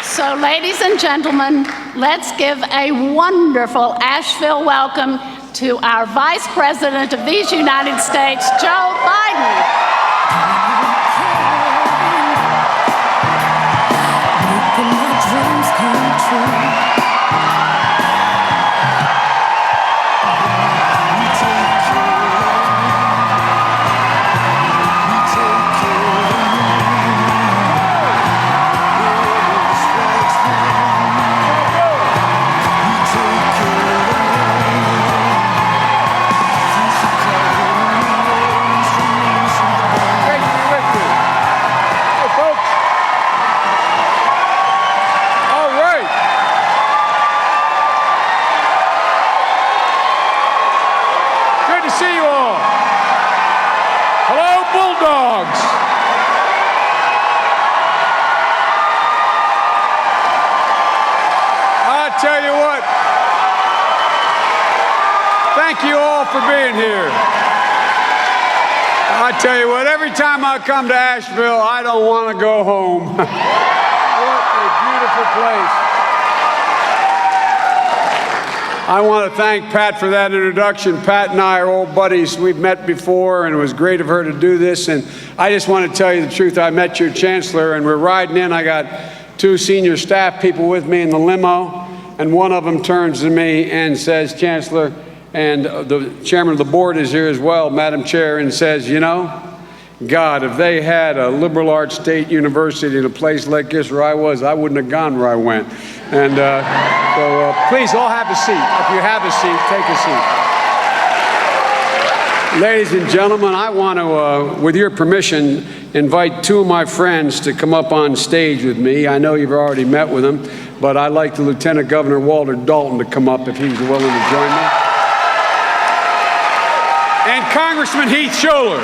So, ladies and gentlemen, let's give a wonderful Asheville welcome to our Vice President of these United States, Joe Biden. Tell you what, thank you all for being here. I tell you what, every time I come to Asheville, I don't want to go home. What a beautiful place. I want to thank Pat for that introduction. Pat and I are old buddies. We've met before, and it was great of her to do this. And I just want to tell you the truth. I met your chancellor, and we're riding in. I got two senior staff people with me in the limo. And one of them turns to me and says, Chancellor, and the chairman of the board is here as well, Madam Chair, and says, you know, God, if they had a liberal arts state university in a place like this where I was, I wouldn't have gone where I went. And so please all have a seat. If you have a seat, take a seat. Ladies and gentlemen, I want to, with your permission, invite two of my friends to come up on stage with me. I know you've already met with them, but I'd like the Lieutenant Governor Walter Dalton to come up if he's willing to join me. And Congressman Heath Scholler.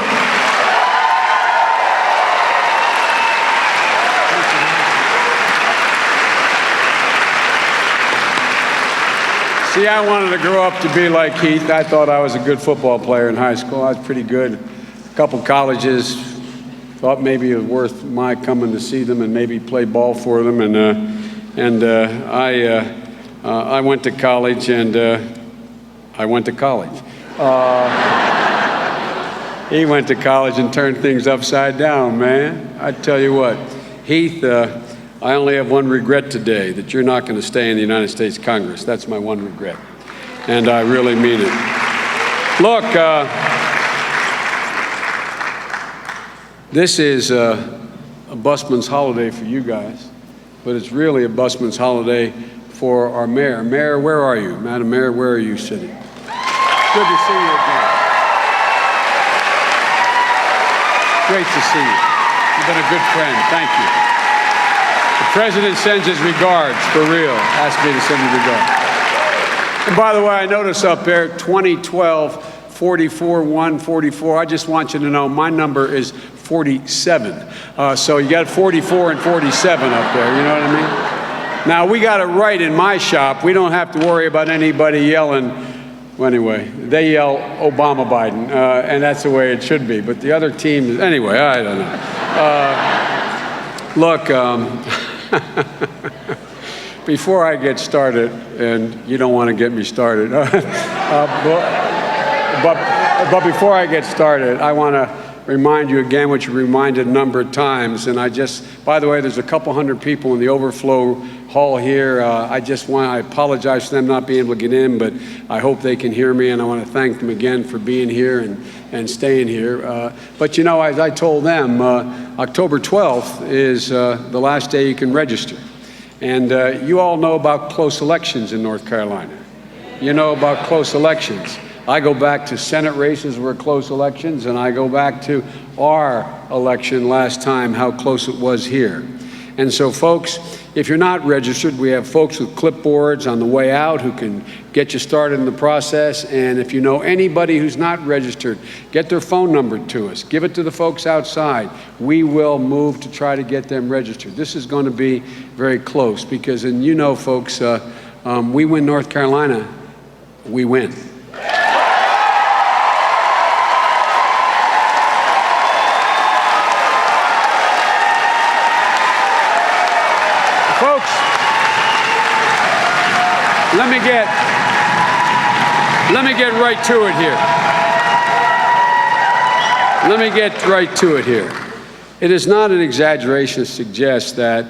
See, I wanted to grow up to be like Heath. I thought I was a good football player in high school. I was pretty good. A couple colleges, thought maybe it was worth my coming to see them and maybe play ball for them. I went to college, and I went to college. He went to college and turned things upside down, man. I tell you what, Heath, I only have one regret today, that you're not going to stay in the United States Congress. That's my one regret, and I really mean it. Look, this is a busman's holiday for you guys, but it's really a busman's holiday for our mayor. Mayor, where are you? Madam Mayor, where are you sitting? Good to see you again. Great to see you. You've been a good friend. Thank you. The president sends his regards, for real. Asked me to send you regards. And by the way, I notice up there, 2012, 44, 1, 44. I just want you to know my number is 47. So you got 44 and 47 up there, you know what I mean? Now, we got it right in my shop. We don't have to worry about anybody yelling. Well, anyway, they yell Obama Biden, and that's the way it should be. But the other team, anyway, I don't know. Look, before I get started, and you don't want to get me started, but before I get started, I want to remind you again what you reminded a number of times. And by the way, there's a couple hundred people in the overflow hall here. I apologize for them not being able to get in, but I hope they can hear me, and I want to thank them again for being here and staying here. But you know, as I told them, October 12th is the last day you can register. And you all know about close elections in North Carolina. You know about close elections. I go back to Senate races where close elections, and I go back to our election last time, how close it was here. And so, folks, if you're not registered, we have folks with clipboards on the way out who can get you started in the process. And if you know anybody who's not registered, get their phone number to us. Give it to the folks outside. We will move to try to get them registered. This is going to be very close because, and you know, folks, we win North Carolina, we win. Folks, folks, let me get right to it here. Let me get right to it here. It is not an exaggeration to suggest that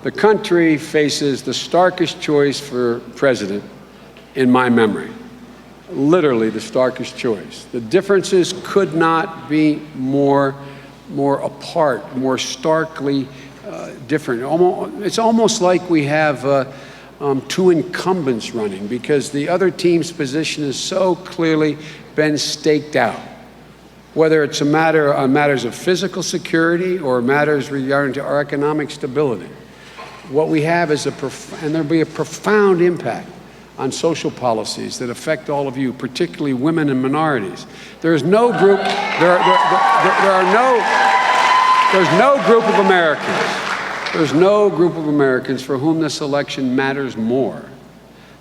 the country faces the starkest choice for president in my memory. Literally the starkest choice. The differences could not be more apart, more starkly different. It's almost like we have two incumbents running because the other team's position has so clearly been staked out. Whether it's on matters of physical security or matters regarding to our economic stability. What we have is and there'll be a profound impact on social policies that affect all of you, particularly women and minorities. There's no group, there's no group of Americans for whom this election matters more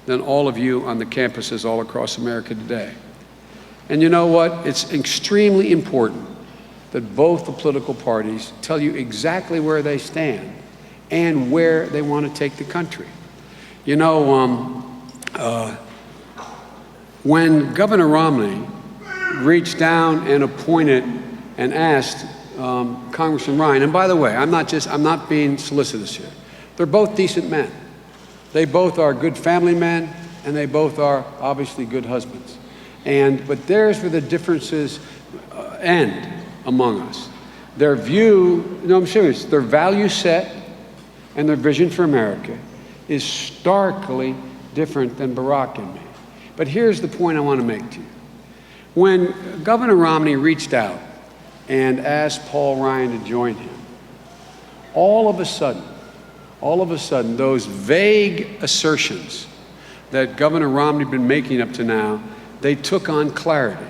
than all of you on the campuses all across America today. And you know what? It's extremely important that both the political parties tell you exactly where they stand and where they want to take the country. You know, when Governor Romney reached down and appointed and asked Congressman Ryan, and by the way, I'm not being solicitous here. They're both decent men. They both are good family men, and they both are obviously good husbands. But there's where the differences end among us. Their view, no, I'm serious, their value set and their vision for America is starkly different than Barack and me. But here's the point I want to make to you. When Governor Romney reached out and asked Paul Ryan to join him, all of a sudden, those vague assertions that Governor Romney had been making up to now, they took on clarity.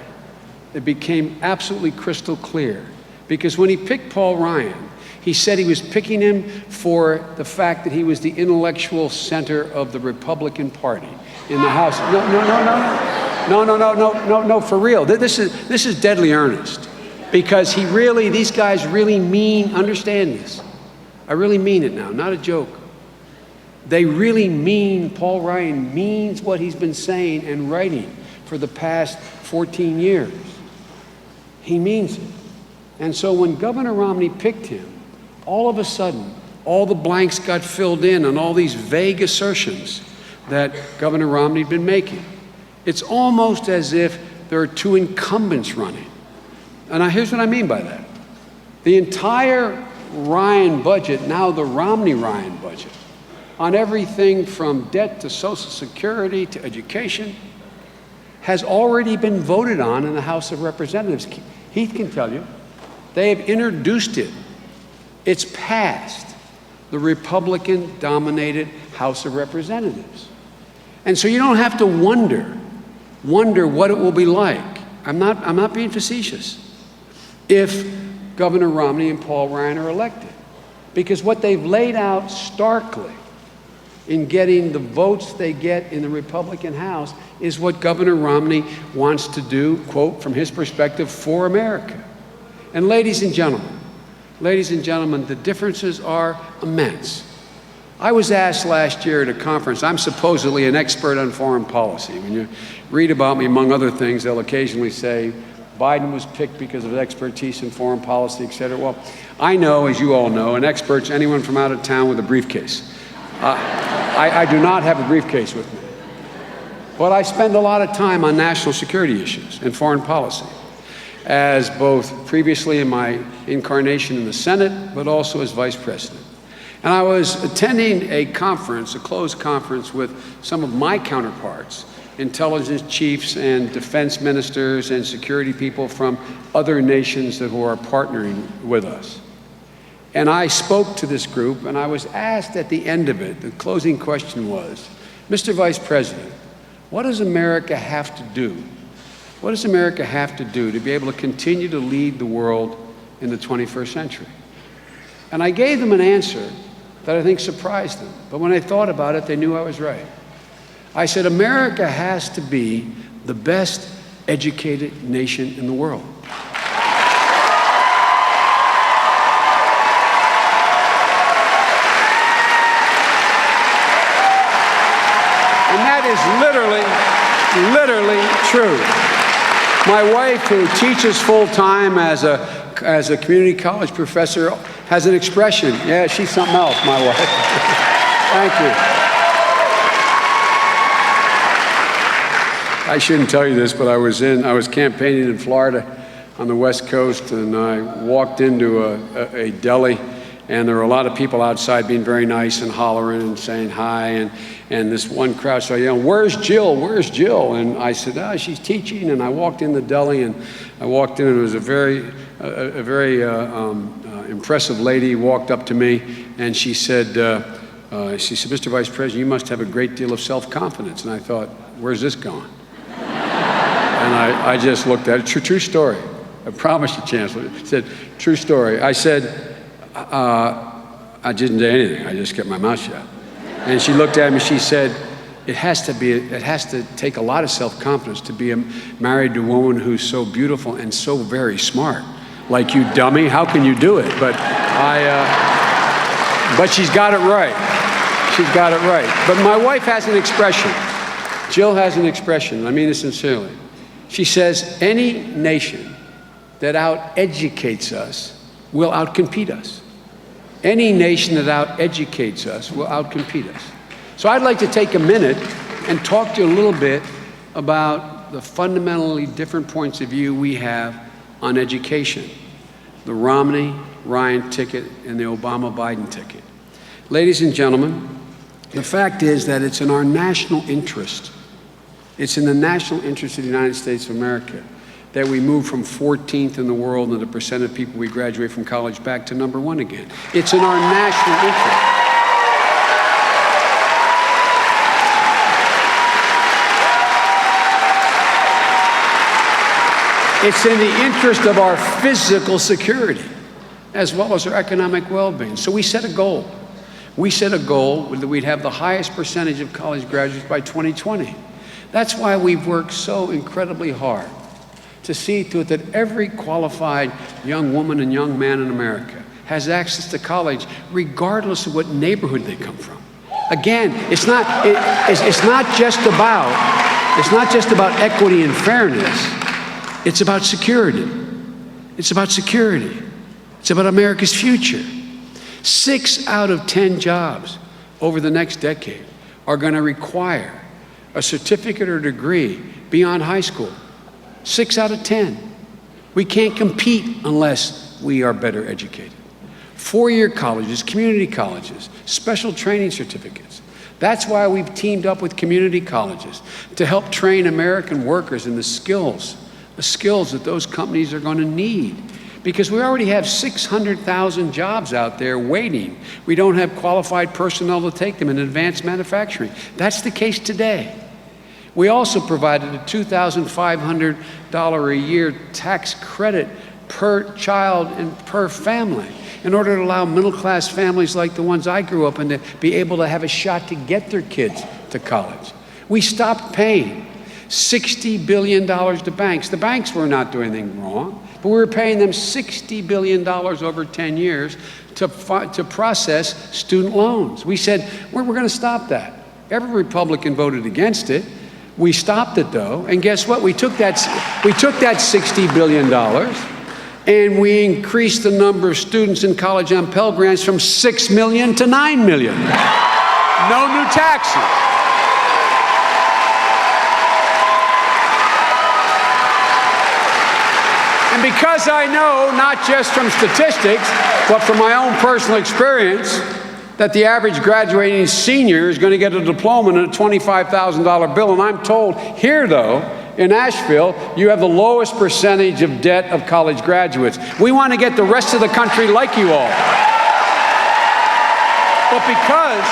It became absolutely crystal clear. Because when he picked Paul Ryan, he said he was picking him for the fact that he was the intellectual center of the Republican Party in the House. No, for real. This is deadly earnest. Because these guys really mean, understand this. I really mean it now, not a joke. They really mean, Paul Ryan means what he's been saying and writing for the past 14 years. He means it. And so when Governor Romney picked him, all of a sudden, all the blanks got filled in on all these vague assertions that Governor Romney had been making. It's almost as if there are two incumbents running. And here's what I mean by that. The entire Ryan budget, now the Romney-Ryan budget, on everything from debt to Social Security to education, has already been voted on in the House of Representatives. Heath can tell you. They have introduced it. It's passed the Republican-dominated House of Representatives. And so you don't have to wonder what it will be like. I'm not being facetious. If Governor Romney and Paul Ryan are elected. Because what they've laid out starkly in getting the votes they get in the Republican House is what Governor Romney wants to do, quote, from his perspective, for America. And ladies and gentlemen, the differences are immense. I was asked last year at a conference, I'm supposedly an expert on foreign policy. When you read about me, among other things, they'll occasionally say, Biden was picked because of expertise in foreign policy, et cetera. Well, I know, as you all know, an expert's anyone from out of town with a briefcase. I do not have a briefcase with me. But I spend a lot of time on national security issues and foreign policy, as both previously in my incarnation in the Senate, but also as vice president. And I was attending a conference, a closed conference with some of my counterparts, intelligence chiefs and defense ministers and security people from other nations who are partnering with us. And I spoke to this group, and I was asked at the end of it, the closing question was, Mr. Vice President, what does America have to do? What does America have to do to be able to continue to lead the world in the 21st century? And I gave them an answer that I think surprised them. But when I thought about it, they knew I was right. I said, America has to be the best educated nation in the world. literally true. My wife, who teaches full-time as a community college professor, has an expression. Yeah, she's something else, my wife. Thank you. I shouldn't tell you this, but I was campaigning in Florida on the West Coast, and I walked into a deli, and there were a lot of people outside being very nice and hollering and saying hi, and this one crowd started yelling, "Where's Jill? Where's Jill?" And I said, she's teaching. And I walked in the deli, and I walked in, and it was a very impressive lady walked up to me, and she said, "Mr. Vice President, you must have a great deal of self-confidence." And I thought, where's this going? And I just looked at it. True story. I promise you, Chancellor. It said, true story. I said, I didn't say anything. I just kept my mouth shut. And she looked at me. She said, it has to take a lot of self-confidence to be married to a woman who's so beautiful and so very smart. Like you, dummy. How can you do it? But she's got it right. She's got it right. But my wife has an expression. Jill has an expression. I mean this sincerely. She says, any nation that out-educates us will out-compete us. Any nation that out-educates us will out-compete us. So I'd like to take a minute and talk to you a little bit about the fundamentally different points of view we have on education. The Romney-Ryan ticket and the Obama-Biden ticket. Ladies and gentlemen, the fact is that it's in our national interest. It's in the national interest of the United States of America that we move from 14th in the world in the percent of people we graduate from college back to #1 again. It's in our national interest. It's in the interest of our physical security as well as our economic well-being. So we set a goal. We set a goal that we'd have the highest percentage of college graduates by 2020. That's why we've worked so incredibly hard to see to it that every qualified young woman and young man in America has access to college regardless of what neighborhood they come from. Again, it's not just about equity and fairness. It's about security. It's about security. It's about America's future. 6 out of 10 jobs over the next decade are going to require a certificate or degree beyond high school. 6 out of 10. We can't compete unless we are better educated. 4-year colleges, community colleges, special training certificates. That's why we've teamed up with community colleges to help train American workers in the skills that those companies are going to need. Because we already have 600,000 jobs out there waiting. We don't have qualified personnel to take them in advanced manufacturing. That's the case today. We also provided a $2,500 a year tax credit per child and per family in order to allow middle-class families like the ones I grew up in to be able to have a shot to get their kids to college. We stopped paying $60 billion to banks. The banks were not doing anything wrong, but we were paying them $60 billion over 10 years to process student loans. We said, we're going to stop that. Every Republican voted against it. We stopped it, though, and guess what? We took that $60 billion and we increased the number of students in college on Pell Grants from 6 million to 9 million. No new taxes. And because I know, not just from statistics, but from my own personal experience, that the average graduating senior is going to get a diploma and a $25,000 bill. And I'm told here, though, in Asheville, you have the lowest percentage of debt of college graduates. We want to get the rest of the country like you all. But because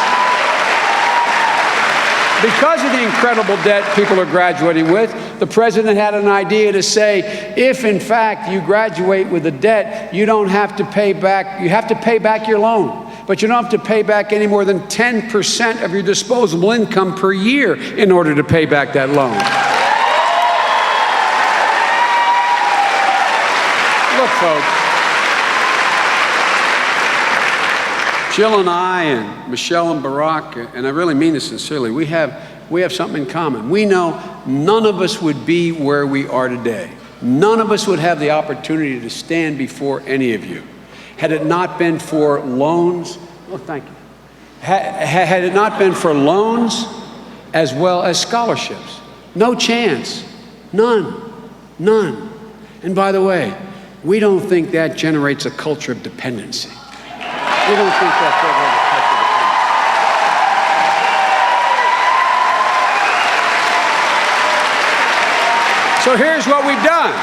of the incredible debt people are graduating with, the president had an idea to say, if in fact you graduate with a debt, you don't have to pay back, you have to pay back your loan. But you don't have to pay back any more than 10% of your disposable income per year in order to pay back that loan. Look, folks, Jill and I and Michelle and Barack, and I really mean this sincerely, we have we have something in common. We know none of us would be where we are today. None of us would have the opportunity to stand before any of you had it not been for loans. Oh, thank you. Had it not been for loans as well as scholarships. No chance. None. None. And by the way, we don't think that generates a culture of dependency. We don't think that generates a culture of dependency. So here's what we've done.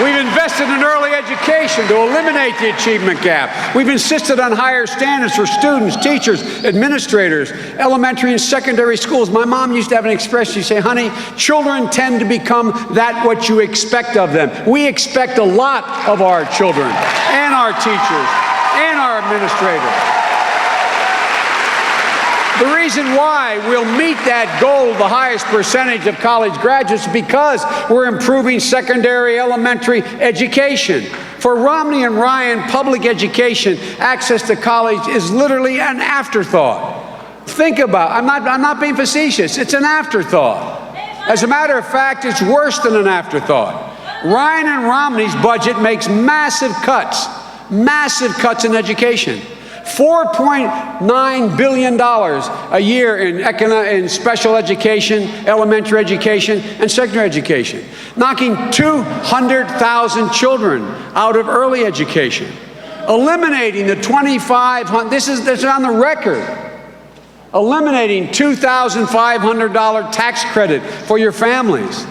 We've invested in early education to eliminate the achievement gap. We've insisted on higher standards for students, teachers, administrators, elementary and secondary schools. My mom used to have an expression. She'd say, honey, children tend to become that what you expect of them. We expect a lot of our children and our teachers and our administrators. The reason why we'll meet that goal, the highest percentage of college graduates, is because we're improving secondary, elementary education. For Romney and Ryan, public education, access to college is literally an afterthought. Think about it. I'm not being facetious. It's an afterthought. As a matter of fact, it's worse than an afterthought. Ryan and Romney's budget makes massive cuts in education. $4.9 billion a year in special education, elementary education, and secondary education, knocking 200,000 children out of early education, eliminating the $2,500, this is on the record, eliminating $2,500 tax credit for your families,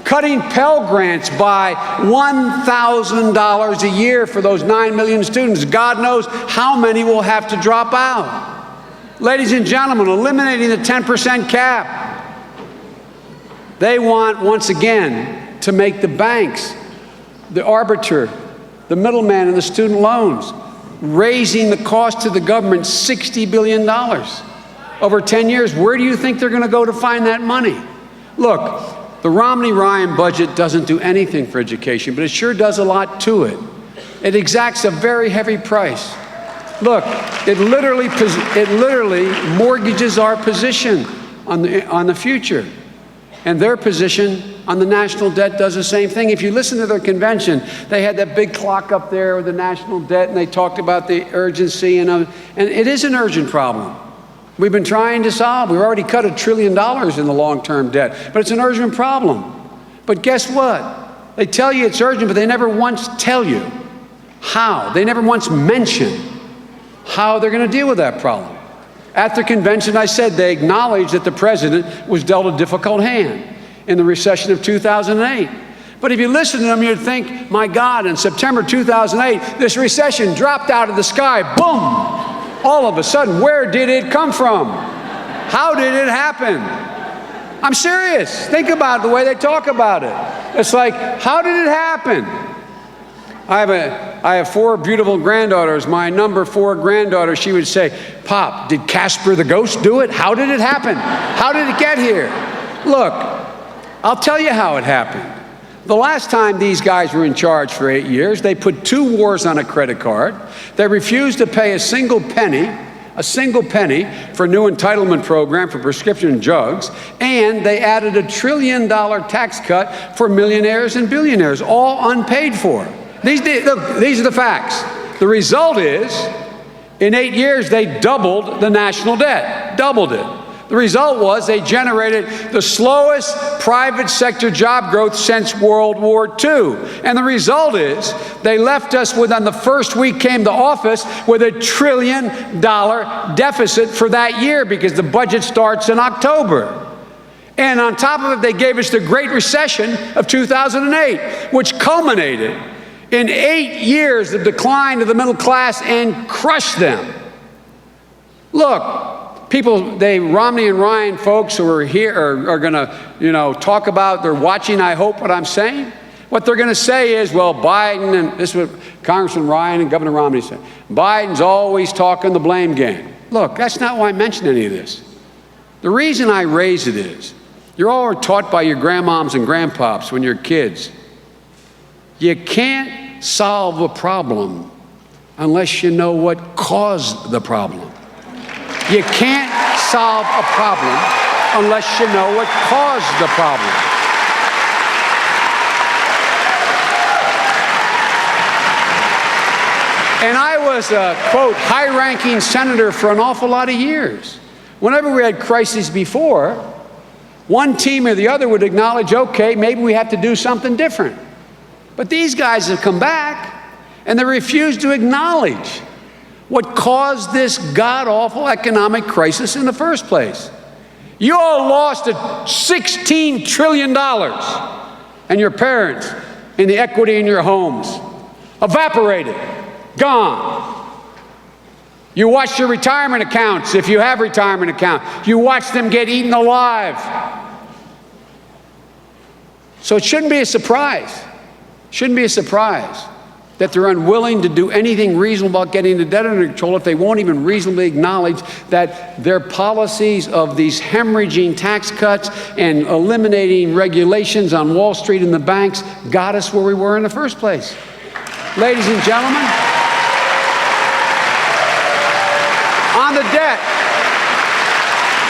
cutting Pell Grants by $1,000 a year for those 9 million students. God knows how many will have to drop out. Ladies and gentlemen, eliminating the 10% cap. They want, once again, to make the banks the arbiter, the middleman in the student loans, raising the cost to the government $60 billion over 10 years. Where do you think they're going to go to find that money? Look, the Romney-Ryan budget doesn't do anything for education, but it sure does a lot to it. It exacts a very heavy price. Look, it literally mortgages our position on the future. And their position on the national debt does the same thing. If you listen to their convention, they had that big clock up there with the national debt, and they talked about the urgency, and it is an urgent problem. We've been trying to solve. We've already cut $1 trillion in the long-term debt, but it's an urgent problem. But guess what? They tell you it's urgent, but they never once tell you how. They never once mention how they're going to deal with that problem. At the convention, I said they acknowledged that the president was dealt a difficult hand in the recession of 2008. But if you listen to them, you'd think, my God, in September 2008, this recession dropped out of the sky, boom! All of a sudden, where did it come from? How did it happen? I'm serious. Think about the way they talk about it. It's like, how did it happen? I have 4 beautiful granddaughters. My number 4 granddaughter, she would say, Pop, did Casper the ghost do it? How did it happen? How did it get here? Look, I'll tell you how it happened. The last time these guys were in charge for 8 years, they put 2 wars on a credit card. They refused to pay a single penny for a new entitlement program for prescription drugs, and they added a $1 trillion tax cut for millionaires and billionaires, all unpaid for. These are the facts. The result is, in 8 years, they doubled the national debt, doubled it. The result was they generated the slowest private sector job growth since World War II. And the result is they left us with, on the first week came to office, with $1 trillion deficit for that year because the budget starts in October. And on top of it, they gave us the Great Recession of 2008, which culminated in 8 years of decline of the middle class and crushed them. Look, Romney and Ryan folks who are here are going to, talk about, they're watching, I hope, what I'm saying. What they're going to say is, well, Biden, and this is what Congressman Ryan and Governor Romney said, Biden's always talking the blame game. Look, that's not why I mention any of this. The reason I raise it is, you're all taught by your grandmoms and grandpops when you're kids. You can't solve a problem unless you know what caused the problem. You can't solve a problem unless you know what caused the problem. And I was a, quote, high-ranking senator for an awful lot of years. Whenever we had crises before, one team or the other would acknowledge, okay, maybe we have to do something different. But these guys have come back, and they refuse to acknowledge what caused this god-awful economic crisis in the first place. You all lost $16 trillion, and your parents, in the equity in your homes, evaporated. Gone. You watch your retirement accounts, if you have retirement accounts. You watch them get eaten alive. So it shouldn't be a surprise. Shouldn't be a surprise that they're unwilling to do anything reasonable about getting the debt under control if they won't even reasonably acknowledge that their policies of these hemorrhaging tax cuts and eliminating regulations on Wall Street and the banks got us where we were in the first place. Ladies and gentlemen, on the debt,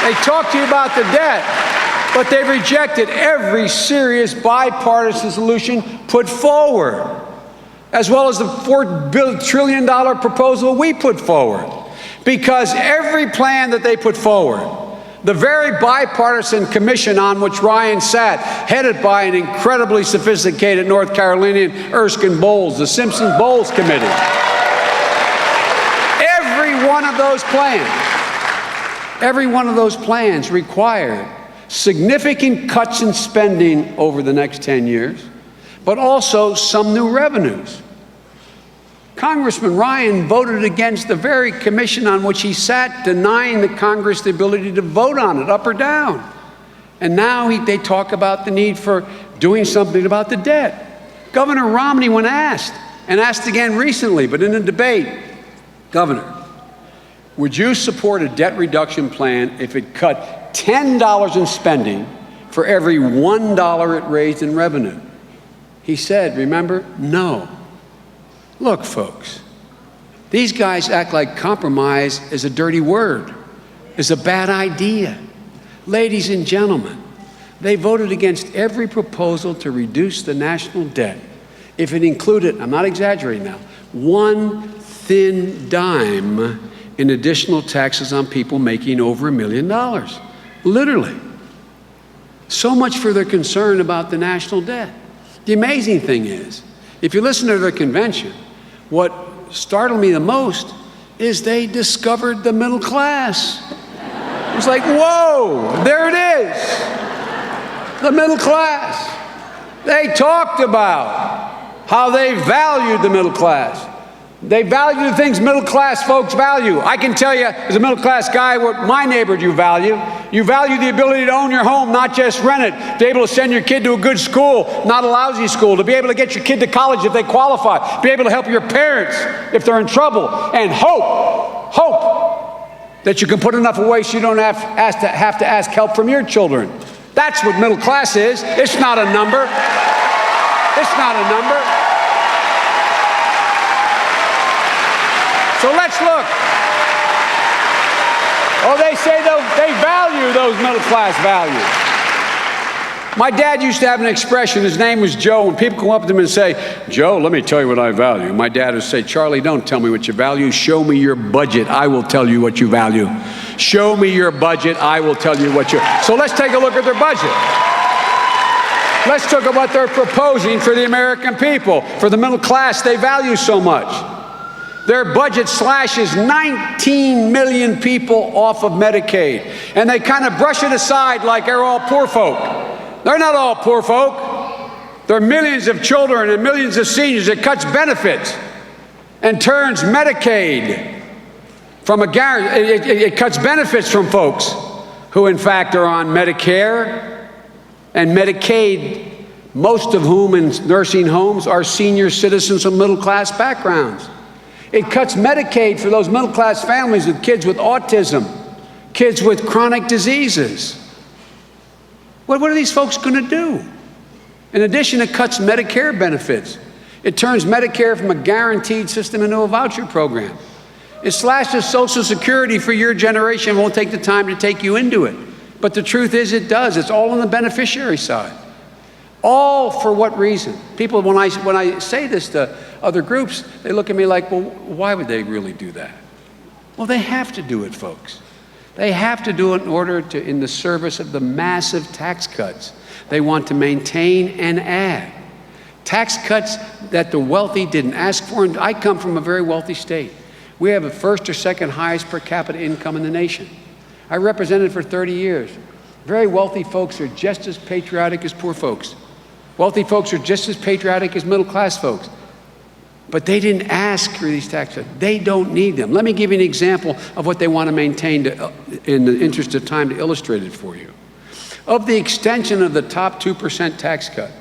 they talk to you about the debt, but they've rejected every serious bipartisan solution put forward, as well as the $4 trillion proposal we put forward. Because every plan that they put forward, the very bipartisan commission on which Ryan sat, headed by an incredibly sophisticated North Carolinian Erskine Bowles, the Simpson-Bowles Committee, every one of those plans required significant cuts in spending over the next 10 years, but also some new revenues. Congressman Ryan voted against the very commission on which he sat, denying the Congress the ability to vote on it, up or down. And now they talk about the need for doing something about the debt. Governor Romney, when asked, and asked again recently, but in a debate, Governor, would you support a debt reduction plan if it cut $10 in spending for every $1 it raised in revenue? He said, remember, no. Look, folks, these guys act like compromise is a dirty word, is a bad idea. Ladies and gentlemen, they voted against every proposal to reduce the national debt if it included, I'm not exaggerating now, one thin dime in additional taxes on people making over $1 million. Literally. So much for their concern about the national debt. The amazing thing is, if you listen to their convention, what startled me the most is they discovered the middle class. It was like, whoa, there it is. The middle class. They talked about how they valued the middle class. They value the things middle-class folks value. I can tell you, as a middle-class guy, what my neighborhood you value. You value the ability to own your home, not just rent it, to be able to send your kid to a good school, not a lousy school, to be able to get your kid to college if they qualify, be able to help your parents if they're in trouble, and hope that you can put enough away so you don't have to ask help from your children. That's what middle class is. It's not a number. It's not a number. So let's look. Oh, they say they value those middle-class values. My dad used to have an expression, his name was Joe, and people come up to him and say, Joe, let me tell you what I value. My dad would say, Charlie, don't tell me what you value. Show me your budget. I will tell you what you value. Show me your budget. I will tell you what you... So let's take a look at their budget. Let's talk about what they're proposing for the American people, for the middle class they value so much. Their budget slashes 19 million people off of Medicaid. And they kind of brush it aside like they're all poor folk. They're not all poor folk. There are millions of children and millions of seniors. It cuts benefits and turns Medicaid from a guarantee. It cuts benefits from folks who, in fact, are on Medicare and Medicaid, most of whom in nursing homes are senior citizens of middle-class backgrounds. It cuts Medicaid for those middle-class families with kids with autism, kids with chronic diseases. What are these folks going to do? In addition, it cuts Medicare benefits. It turns Medicare from a guaranteed system into a voucher program. It slashes Social Security for your generation and won't take the time to take you into it. But the truth is it does. It's all on the beneficiary side. All for what reason? People, when I say this to other groups, they look at me like, well, why would they really do that? Well, they have to do it, folks. They have to do it in order to, in the service of the massive tax cuts they want to maintain and add. Tax cuts that the wealthy didn't ask for. And I come from a very wealthy state. We have the first or second highest per capita income in the nation. I represented for 30 years. Very wealthy folks are just as patriotic as poor folks. Wealthy folks are just as patriotic as middle-class folks. But they didn't ask for these tax cuts. They don't need them. Let me give you an example of what they want to maintain in the interest of time to illustrate it for you. Of the extension of the top 2% tax cut,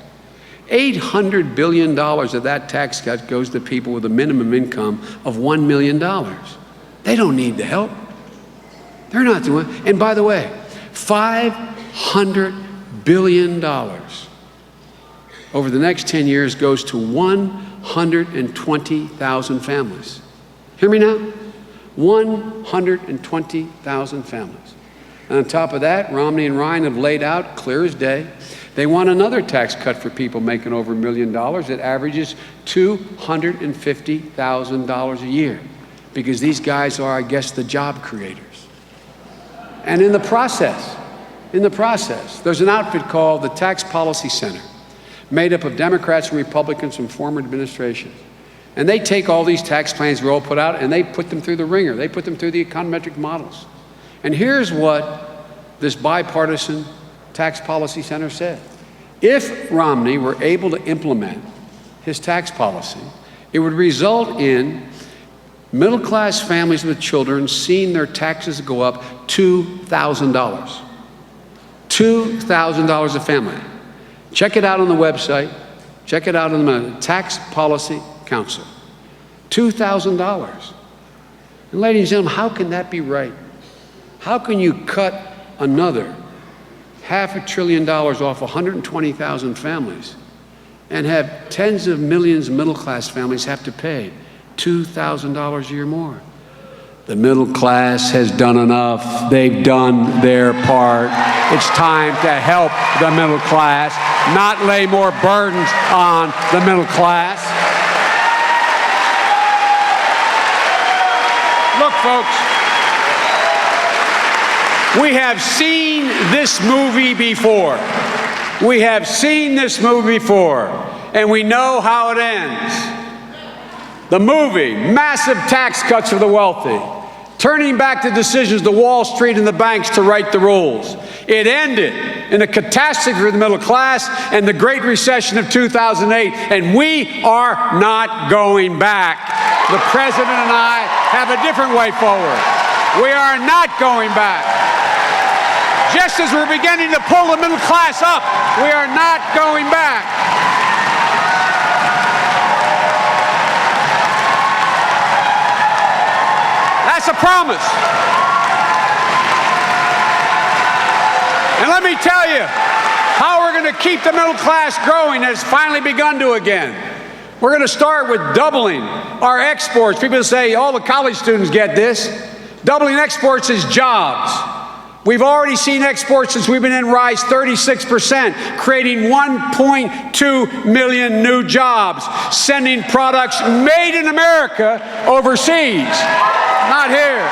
$800 billion of that tax cut goes to people with a minimum income of $1 million. They don't need the help. They're not doing it. And by the way, $500 billion over the next 10 years goes to 120,000 families. Hear me now? 120,000 families. And on top of that, Romney and Ryan have laid out, clear as day, they want another tax cut for people making over $1 million that averages $250,000 a year, because these guys are, I guess, the job creators. And in the process, there's an outfit called the Tax Policy Center, made up of Democrats and Republicans from former administrations. And they take all these tax plans we all put out and they put them through the ringer. They put them through the econometric models. And here's what this bipartisan Tax Policy Center said. If Romney were able to implement his tax policy, it would result in middle-class families with children seeing their taxes go up $2,000. $2,000 a family. Check it out on the website. Check it out on the Tax Policy Council. $2,000. And ladies and gentlemen, how can that be right? How can you cut another $500 billion off 120,000 families and have tens of millions of middle-class families have to pay $2,000 a year more? The middle class has done enough. They've done their part. It's time to help the middle class, not lay more burdens on the middle class. Look, folks, we have seen this movie before. We have seen this movie before, and we know how it ends. The movie, massive tax cuts for the wealthy, turning back the decisions to Wall Street and the banks to write the rules. It ended in a catastrophe for the middle class and the Great Recession of 2008, and we are not going back. The president and I have a different way forward. We are not going back. Just as we're beginning to pull the middle class up, we are not going back. That's a promise. And let me tell you how we're going to keep the middle class growing as it's finally begun to again. We're going to start with doubling our exports. People say, all the college students get this. Doubling exports is jobs. We've already seen exports since we've been in rise 36%, creating 1.2 million new jobs, sending products made in America overseas, not here.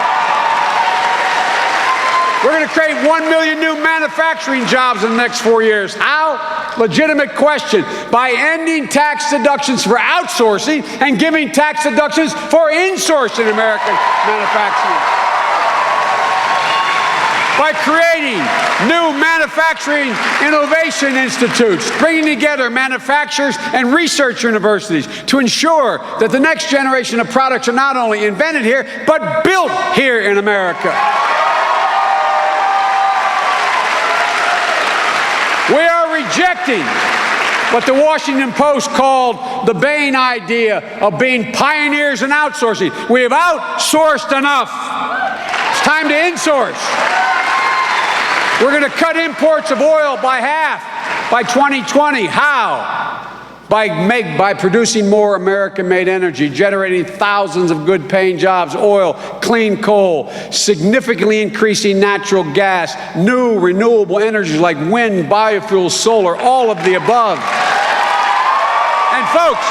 We're going to create 1 million new manufacturing jobs in the next 4 years. How? Legitimate question. By ending tax deductions for outsourcing and giving tax deductions for insourcing American manufacturing. By creating new manufacturing innovation institutes, bringing together manufacturers and research universities to ensure that the next generation of products are not only invented here, but built here in America. We are rejecting what the Washington Post called the Bain idea of being pioneers in outsourcing. We have outsourced enough. It's time to insource. We're going to cut imports of oil by half by 2020. How? by producing more American-made energy, generating thousands of good-paying jobs, oil, clean coal, significantly increasing natural gas, new renewable energies like wind, biofuels, solar, all of the above. And folks,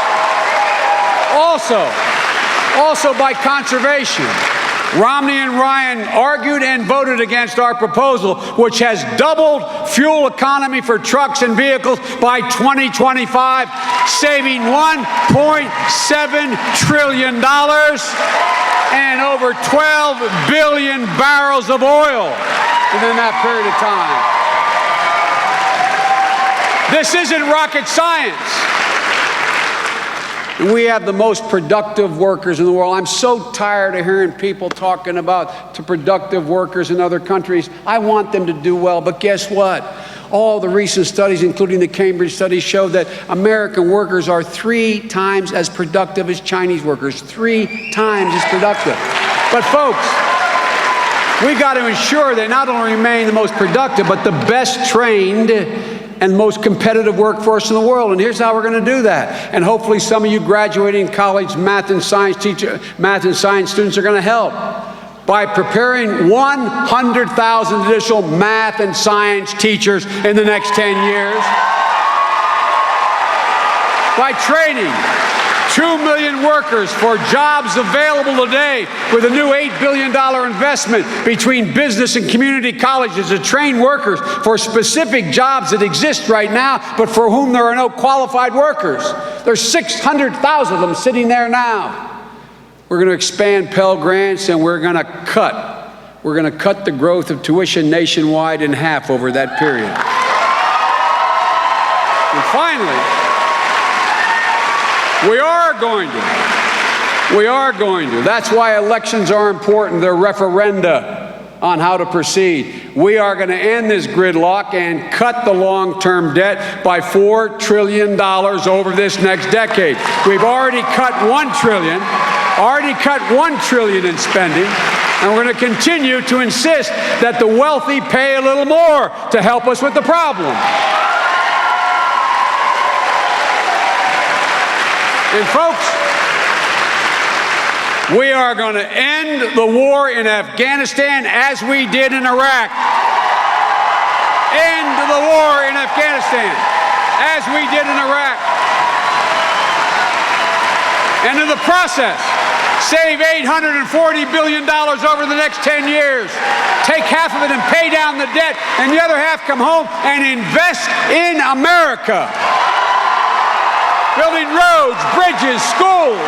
also by conservation. Romney and Ryan argued and voted against our proposal, which has doubled fuel economy for trucks and vehicles by 2025, saving $1.7 trillion and over 12 billion barrels of oil within that period of time. This isn't rocket science. We have the most productive workers in the world. I'm so tired of hearing people talking about the productive workers in other countries. I want them to do well, but guess what? All the recent studies, including the Cambridge study, show that American workers are 3 times as productive as Chinese workers, 3 times as productive. But folks, we got to ensure they not only remain the most productive, but the best trained and most competitive workforce in the world. And here's how we're going to do that. And hopefully some of you graduating college math and science students are going to help by preparing 100,000 additional math and science teachers in the next 10 years, by training 2 million workers for jobs available today with a new $8 billion investment between business and community colleges to train workers for specific jobs that exist right now, but for whom there are no qualified workers. There's 600,000 of them sitting there now. We're going to expand Pell Grants, and we're going to cut the growth of tuition nationwide in half over that period. And finally, we are going to. That's why elections are important. They're referenda on how to proceed. We are going to end this gridlock and cut the long-term debt by $4 trillion over this next decade. We've already cut $1 trillion in spending, and we're going to continue to insist that the wealthy pay a little more to help us with the problem. And folks, we are going to end the war in Afghanistan as we did in Iraq. End the war in Afghanistan as we did in Iraq. And in the process, save $840 billion over the next 10 years. Take half of it and pay down the debt, and the other half come home and invest in America. Building roads, bridges, schools,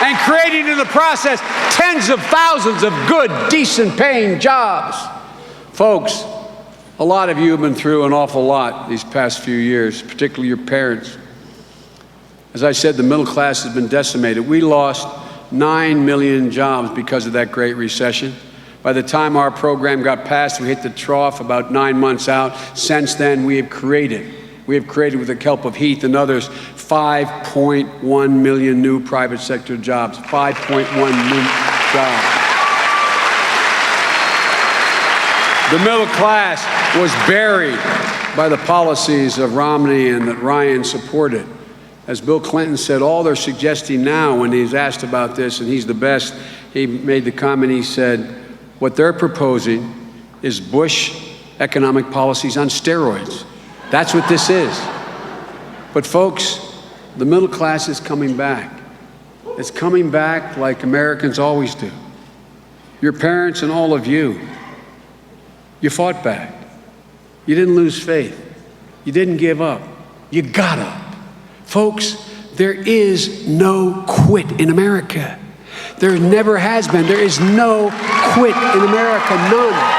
and creating in the process tens of thousands of good, decent paying jobs. Folks, a lot of you have been through an awful lot these past few years, particularly your parents. As I said, the middle class has been decimated. We lost 9 million jobs because of that Great Recession. By the time our program got passed, we hit the trough about 9 months out. Since then, we have created with the help of Heath and others, 5.1 million new private sector jobs, 5.1 new jobs. The middle class was buried by the policies of Romney and that Ryan supported. As Bill Clinton said, all they're suggesting now when he's asked about this, and he's the best, he made the comment, he said, what they're proposing is Bush economic policies on steroids. That's what this is. But folks, the middle class is coming back. It's coming back like Americans always do. Your parents and all of you fought back. You didn't lose faith. You didn't give up. You got up. Folks, there is no quit in America. There never has been. There is no quit in America, none.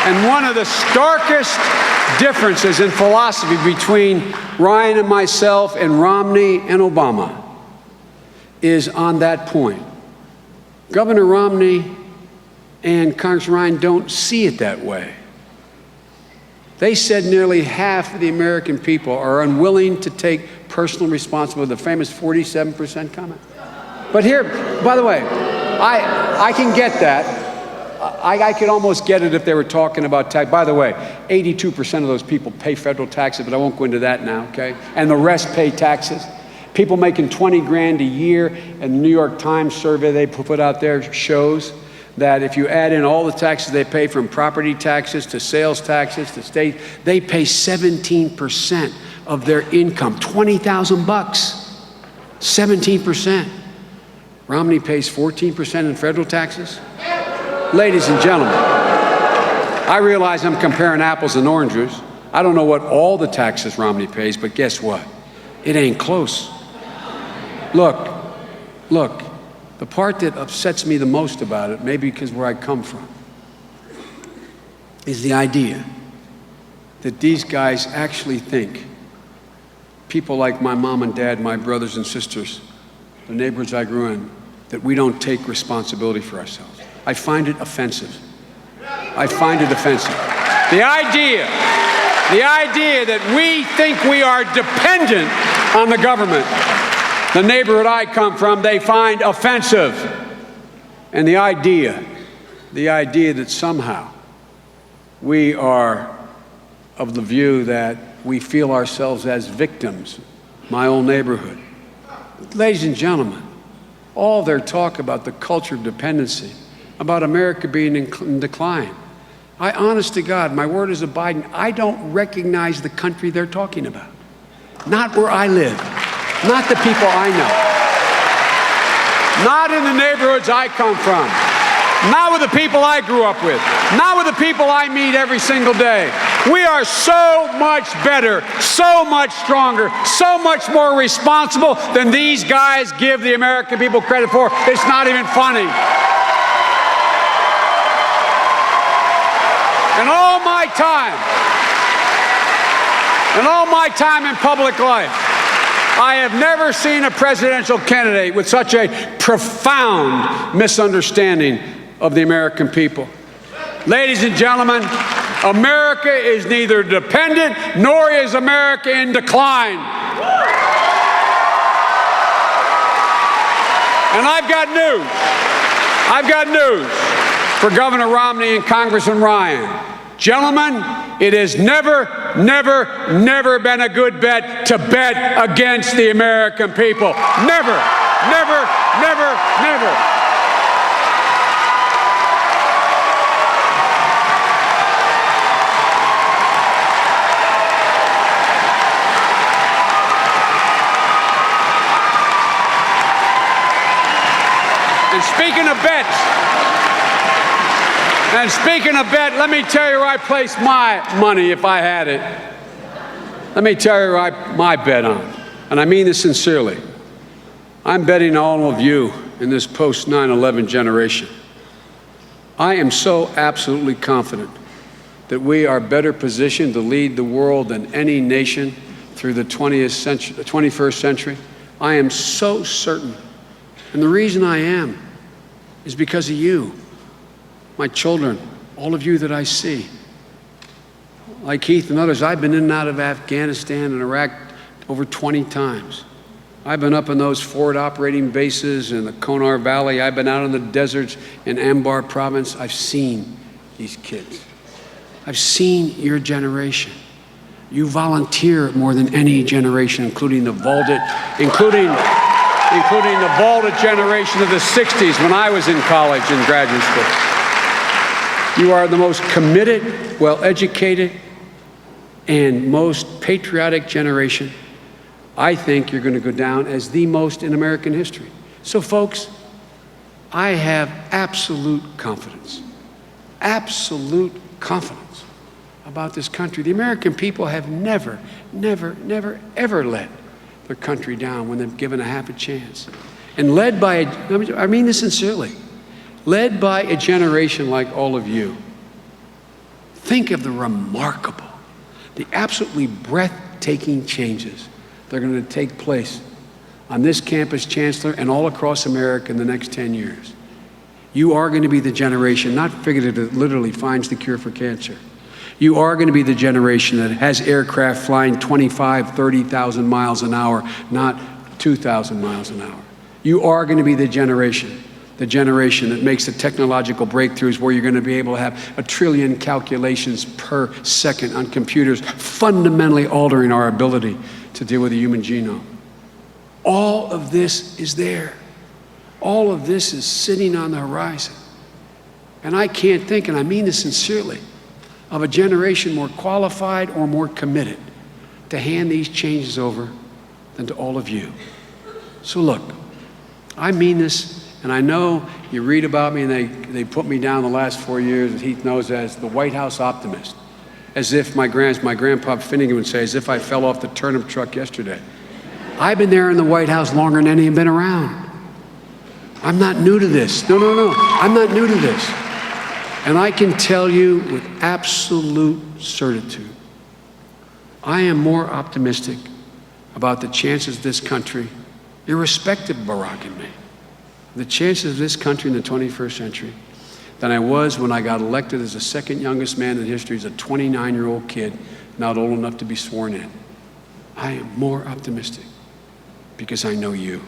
And one of the starkest differences in philosophy between Ryan and myself and Romney and Obama is on that point. Governor Romney and Congressman Ryan don't see it that way. They said nearly half of the American people are unwilling to take personal responsibility, the famous 47% comment. But here, by the way, I can get that. I could almost get it if they were talking about tax. By the way, 82% of those people pay federal taxes, but I won't go into that now, okay? And the rest pay taxes. People making 20 grand a year, and the New York Times survey they put out there shows that if you add in all the taxes they pay, from property taxes to sales taxes to state, they pay 17% of their income, 20,000 bucks, 17%. Romney pays 14% in federal taxes. Ladies and gentlemen, I realize I'm comparing apples and oranges. I don't know what all the taxes Romney pays, but guess what? It ain't close. Look, the part that upsets me the most about it, maybe because where I come from, is the idea that these guys actually think people like my mom and dad, my brothers and sisters, the neighborhoods I grew in, that we don't take responsibility for ourselves. I find it offensive. I find it offensive. The idea that we think we are dependent on the government, the neighborhood I come from, they find offensive. And the idea that somehow we are of the view that we feel ourselves as victims, my old neighborhood. Ladies and gentlemen, all their talk about the culture of dependency, about America being in decline. I, honest to God, my word is abiding, I don't recognize the country they're talking about. Not where I live, not the people I know, not in the neighborhoods I come from, not with the people I grew up with, not with the people I meet every single day. We are so much better, so much stronger, so much more responsible than these guys give the American people credit for. It's not even funny. In all my time in public life, I have never seen a presidential candidate with such a profound misunderstanding of the American people. Ladies and gentlemen, America is neither dependent nor is America in decline. And I've got news for Governor Romney and Congressman Ryan. Gentlemen, it has never been a good bet to bet against the American people. Never. And speaking of bet, let me tell you where I place my money if I had it. Let me tell you where my bet on. And I mean this sincerely. I'm betting all of you in this post-9/11 generation. I am so absolutely confident that we are better positioned to lead the world than any nation through the 21st century. I am so certain. And the reason I am is because of you, my children, all of you that I see. Like Keith and others, I've been in and out of Afghanistan and Iraq over 20 times. I've been up in those forward operating bases in the Konar Valley. I've been out in the deserts in Anbar province. I've seen these kids. I've seen your generation. You volunteer more than any generation, including the vaulted generation of the 60s when I was in college and graduate school. You are the most committed, well-educated, and most patriotic generation. I think you're going to go down as the most in American history. So, folks, I have absolute confidence about this country. The American people have never, ever let their country down when they've given a half a chance. And led by, I mean this sincerely, led by a generation like all of you. Think of the remarkable, the absolutely breathtaking changes that are going to take place on this campus, Chancellor, and all across America in the next 10 years. You are going to be the generation, not figuratively, that literally finds the cure for cancer. You are going to be the generation that has aircraft flying 25, 30,000 miles an hour, not 2,000 miles an hour. You are going to be the generation the generation that makes the technological breakthroughs where you're going to be able to have 1 trillion calculations per second on computers, fundamentally altering our ability to deal with the human genome. All of this is there. All of this is sitting on the horizon. And I can't think, and I mean this sincerely, of a generation more qualified or more committed to hand these changes over than to all of you. So look, I mean this, and I know you read about me and they put me down the last 4 years, as Heath knows, as the White House optimist. As if my grandpa Finnegan would say, as if I fell off the turnip truck yesterday. I've been there in the White House longer than any have been around. I'm not new to this. No, I'm not new to this. And I can tell you with absolute certitude, I am more optimistic about the chances of this country, irrespective of Barack and me, the chances of this country in the 21st century, than I was when I got elected as the second youngest man in history as a 29-year-old kid, not old enough to be sworn in. I am more optimistic because I know you,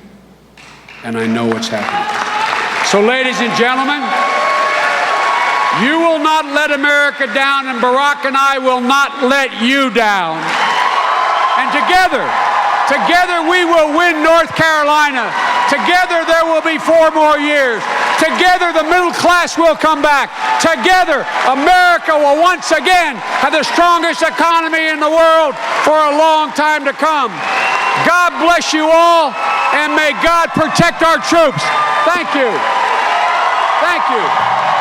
and I know what's happening. So, ladies and gentlemen, you will not let America down, and Barack and I will not let you down. And together we will win North Carolina. Together there will be 4 more years. Together the middle class will come back. Together America will once again have the strongest economy in the world for a long time to come. God bless you all, and may God protect our troops. Thank you. Thank you.